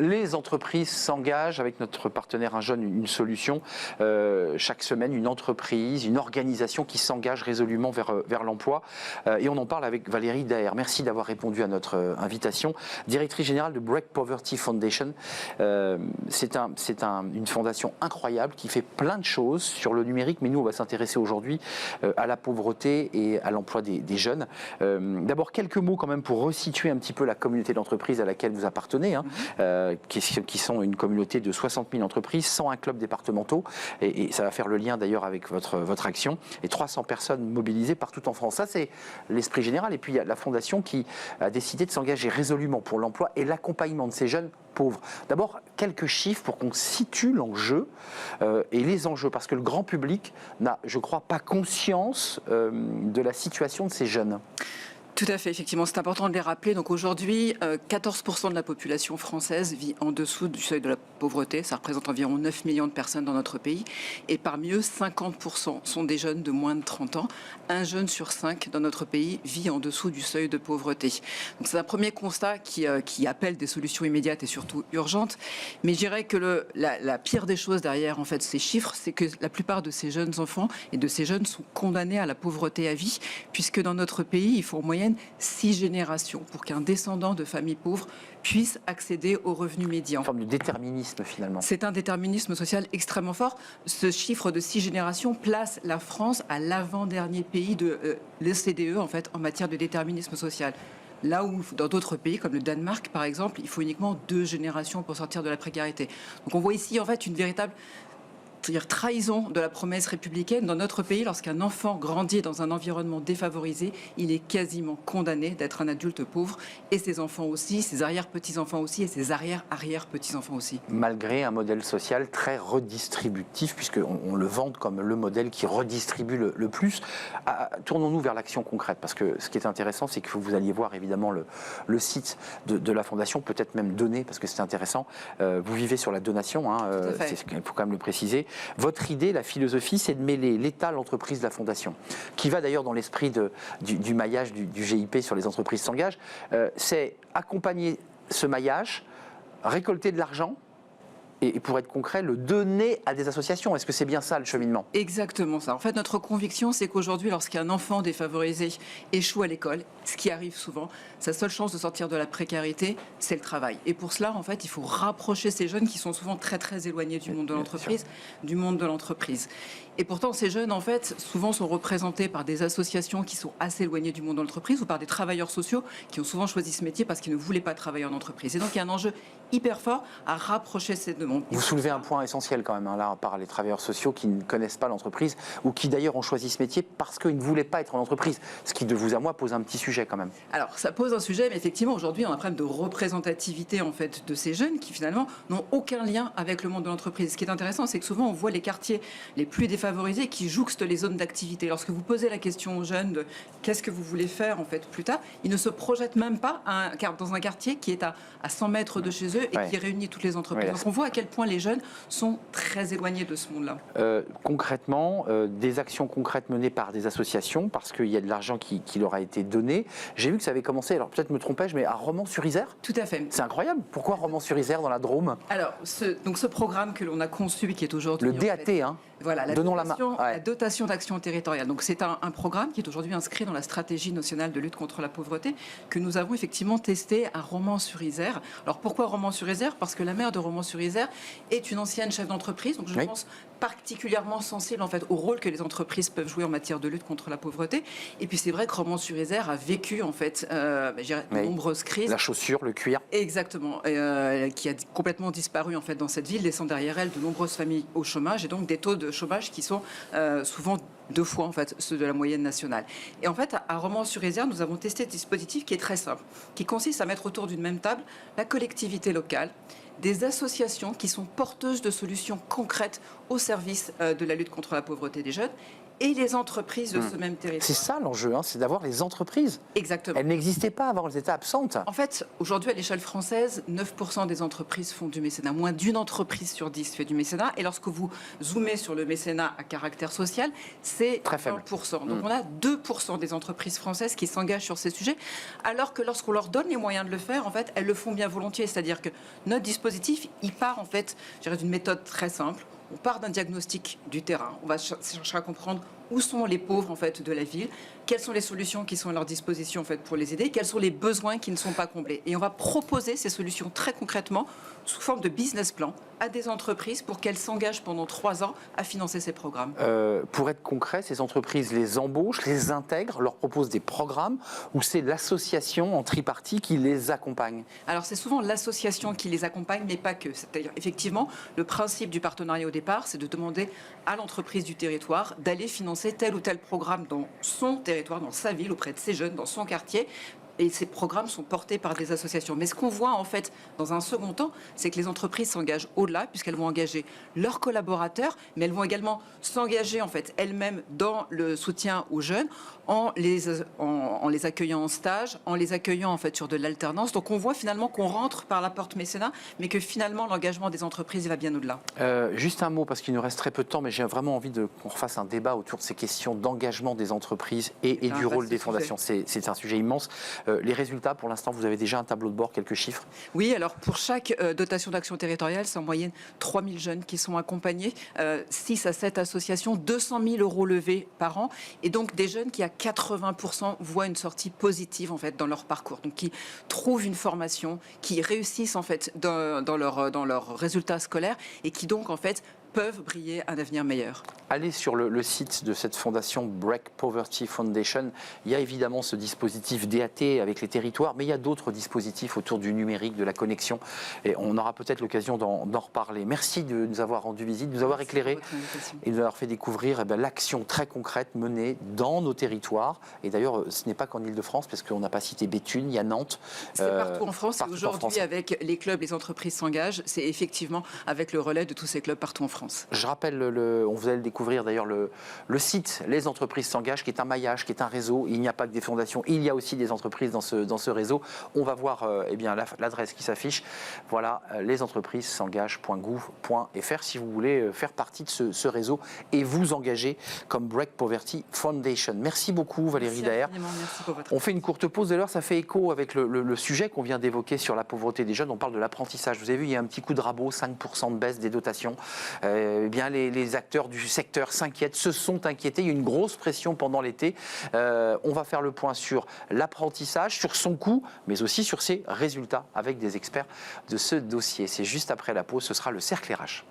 Les entreprises s'engagent avec notre partenaire Un Jeune, une solution. Chaque semaine, une entreprise, une organisation qui s'engage résolument vers l'emploi. Et on en parle avec Valérie Daher. Merci d'avoir répondu à notre invitation. Directrice générale de Break Poverty Foundation. C'est une fondation incroyable qui fait plein de choses sur le numérique, mais nous, on va s'intéresser aujourd'hui à la pauvreté et à l'emploi des jeunes. D'abord, quelques mots quand même pour resituer un petit peu la communauté d'entreprise à laquelle vous appartenez, qui sont une communauté de 60 000 entreprises, 101 clubs départementaux, et ça va faire le lien d'ailleurs avec votre action, et 300 personnes mobilisées partout en France. Ça, c'est l'esprit général. Et puis, il y a la fondation qui a décidé de s'engager résolument pour l'emploi et l'accompagnement de ces jeunes pauvres. D'abord, quelques chiffres pour qu'on situe l'enjeu et les enjeux, parce que le grand public n'a, je crois, pas conscience de la situation de ces jeunes. Tout à fait, effectivement, c'est important de les rappeler. Donc aujourd'hui, 14% de la population française vit en dessous du seuil de la pauvreté. Ça représente environ 9 millions de personnes dans notre pays. Et parmi eux, 50% sont des jeunes de moins de 30 ans. Un jeune sur 5 dans notre pays vit en dessous du seuil de pauvreté. Donc c'est un premier constat qui appelle des solutions immédiates et surtout urgentes. Mais je dirais que la pire des choses derrière en fait, ces chiffres, c'est que la plupart de ces jeunes enfants et de ces jeunes sont condamnés à la pauvreté à vie, puisque dans notre pays, il faut en moyenne 6 générations pour qu'un descendant de famille pauvre puisse accéder au revenu médian. Une forme de déterminisme finalement. C'est un déterminisme social extrêmement fort. Ce chiffre de 6 générations place la France à l'avant-dernier pays de l'OCDE en fait, en matière de déterminisme social. Là où, dans d'autres pays, comme le Danemark, par exemple, il faut uniquement 2 générations pour sortir de la précarité. Donc on voit ici, en fait, une véritable trahison de la promesse républicaine. Dans notre pays, lorsqu'un enfant grandit dans un environnement défavorisé, il est quasiment condamné d'être un adulte pauvre, et ses enfants aussi, ses arrière-petits-enfants aussi, et ses arrière-arrière-petits-enfants aussi. Malgré un modèle social très redistributif, puisqu'on le vante comme le modèle qui redistribue le plus. Tournons-nous vers l'action concrète, parce que ce qui est intéressant, c'est que vous alliez voir évidemment le site de la Fondation, peut-être même donner, parce que c'est intéressant. Vous vivez sur la donation, il faut quand même le préciser. Votre idée, la philosophie, c'est de mêler l'État, l'entreprise, la Fondation, qui va d'ailleurs dans l'esprit du maillage du GIP sur les entreprises s'engagent. C'est accompagner ce maillage, récolter de l'argent, et pour être concret, le donner à des associations. Est-ce que c'est bien ça le cheminement ? Exactement ça. En fait, notre conviction, c'est qu'aujourd'hui, lorsqu'un enfant défavorisé échoue à l'école, ce qui arrive souvent, sa seule chance de sortir de la précarité, c'est le travail. Et pour cela, en fait, il faut rapprocher ces jeunes qui sont souvent très très éloignés du monde de l'entreprise, Et pourtant, ces jeunes, en fait, souvent sont représentés par des associations qui sont assez éloignées du monde de l'entreprise ou par des travailleurs sociaux qui ont souvent choisi ce métier parce qu'ils ne voulaient pas travailler en entreprise. Et donc, il y a un enjeu hyper fort à rapprocher ces deux mondes. Vous soulevez un point essentiel quand même, là, par les travailleurs sociaux qui ne connaissent pas l'entreprise ou qui d'ailleurs ont choisi ce métier parce qu'ils ne voulaient pas être en entreprise. Ce qui, de vous à moi, pose un petit sujet quand même. Alors, ça pose un sujet, mais effectivement, aujourd'hui, on a un problème de représentativité en fait, de ces jeunes qui, finalement, n'ont aucun lien avec le monde de l'entreprise. Ce qui est intéressant, c'est que souvent, on voit les quartiers les plus défavorisés qui jouxtent les zones d'activité. Lorsque vous posez la question aux jeunes de qu'est-ce que vous voulez faire en fait, plus tard, ils ne se projettent même pas dans un quartier qui est à 100 mètres de chez eux et qui réunit toutes les entreprises. Donc, on voit à quel point les jeunes sont très éloignés de ce monde-là. Concrètement, des actions concrètes menées par des associations, parce qu'il y a de l'argent qui leur a été donné. J'ai vu que ça avait commencé, alors peut-être me trompais-je, mais à Romans-sur-Isère. Tout à fait. C'est incroyable. Pourquoi Romans-sur-Isère dans la Drôme ? Alors, ce programme que l'on a conçu et qui est aujourd'hui... Le DAT, Voilà, la Donnons dotation d'action territoriale. Donc c'est un programme qui est aujourd'hui inscrit dans la stratégie nationale de lutte contre la pauvreté que nous avons effectivement testé à Romans-sur-Isère. Alors pourquoi Romans-sur-Isère ? Parce que la maire de Romans-sur-Isère est une ancienne chef d'entreprise, donc je pense particulièrement sensible en fait au rôle que les entreprises peuvent jouer en matière de lutte contre la pauvreté. Et puis c'est vrai que Romans-sur-Isère a vécu en fait de nombreuses crises. La chaussure, le cuir. Exactement, qui a complètement disparu en fait dans cette ville, laissant derrière elle de nombreuses familles au chômage et donc des taux de chômage qui sont souvent 2 fois en fait ceux de la moyenne nationale. Et en fait, à Romans-sur-Isère, nous avons testé un dispositif qui est très simple, qui consiste à mettre autour d'une même table la collectivité locale, des associations qui sont porteuses de solutions concrètes au service de la lutte contre la pauvreté des jeunes et les entreprises de ce même C'est territoire. ça l'enjeu, c'est d'avoir les entreprises. Exactement. Elles n'existaient pas avant, elles étaient absentes. En fait, aujourd'hui, à l'échelle française, 9% des entreprises font du mécénat. Moins d'une entreprise sur 10 fait du mécénat. Et lorsque vous zoomez sur le mécénat à caractère social, c'est très faible. 1%. Donc on a 2% des entreprises françaises qui s'engagent sur ces sujets, alors que lorsqu'on leur donne les moyens de le faire, en fait, elles le font bien volontiers. C'est-à-dire que notre dispositif, il part en fait, je dirais, d'une méthode très simple. On part d'un diagnostic du terrain. On va chercher à comprendre où sont les pauvres en fait de la ville, quelles sont les solutions qui sont à leur disposition en fait pour les aider, quels sont les besoins qui ne sont pas comblés. Et on va proposer ces solutions très concrètement sous forme de business plan à des entreprises pour qu'elles s'engagent pendant 3 ans à financer ces programmes. Pour être concret, ces entreprises les embauchent, les intègrent, leur proposent des programmes, ou c'est l'association en tripartie qui les accompagne? Alors c'est souvent l'association qui les accompagne, mais pas que. C'est-à-dire effectivement, le principe du partenariat au départ, c'est de demander à l'entreprise du territoire d'aller financer tel ou tel programme dans son territoire, dans sa ville, auprès de ses jeunes, dans son quartier. Et ces programmes sont portés par des associations. Mais ce qu'on voit en fait dans un second temps, c'est que les entreprises s'engagent au-delà, puisqu'elles vont engager leurs collaborateurs, mais elles vont également s'engager en fait elles-mêmes dans le soutien aux jeunes, en les accueillant en stage, en les accueillant en fait sur de l'alternance. Donc on voit finalement qu'on rentre par la porte mécénat, mais que finalement l'engagement des entreprises va bien au-delà. Juste un mot, parce qu'il nous reste très peu de temps, mais j'ai vraiment envie qu'on refasse un débat autour de ces questions d'engagement des entreprises et du rôle des fondations. C'est un sujet immense. Les résultats, pour l'instant, vous avez déjà un tableau de bord, quelques chiffres? Oui, alors pour chaque dotation d'action territoriale, c'est en moyenne 3 000 jeunes qui sont accompagnés, 6 à 7 associations, 200 000 euros levés par an, et donc des jeunes qui à 80% voient une sortie positive en fait dans leur parcours, donc qui trouvent une formation, qui réussissent en fait dans leurs résultats scolaires et qui donc en fait peuvent briller un avenir meilleur. Allez sur le site de cette fondation Break Poverty Foundation. Il y a évidemment ce dispositif DAT avec les territoires, mais il y a d'autres dispositifs autour du numérique, de la connexion. Et on aura peut-être l'occasion d'en reparler. Merci de nous avoir rendu visite, de nous avoir éclairé et de nous avoir fait découvrir l'action très concrète menée dans nos territoires. Et d'ailleurs, ce n'est pas qu'en Ile-de-France, parce qu'on n'a pas cité Béthune, il y a Nantes. C'est partout en France. Et aujourd'hui, avec les clubs, les entreprises s'engagent. C'est effectivement avec le relais de tous ces clubs partout en France. Je rappelle, on vous allez le découvrir d'ailleurs, le site Les entreprises s'engagent, qui est un maillage, qui est un réseau. Il n'y a pas que des fondations, il y a aussi des entreprises dans ce réseau. On va voir l'adresse qui s'affiche. Voilà, lesentreprises-s'engagent.gouv.fr si vous voulez faire partie de ce réseau et vous engager comme Break Poverty Foundation. Merci beaucoup Valérie Daher. Merci pour votre On fait une courte pause. D'ailleurs, ça fait écho avec le sujet qu'on vient d'évoquer sur la pauvreté des jeunes. On parle de l'apprentissage. Vous avez vu, il y a un petit coup de rabot, 5% de baisse des dotations. Les acteurs du secteur s'inquiètent, se sont inquiétés. Il y a eu une grosse pression pendant l'été. On va faire le point sur l'apprentissage, sur son coût, mais aussi sur ses résultats avec des experts de ce dossier. C'est juste après la pause, ce sera le cercle RH.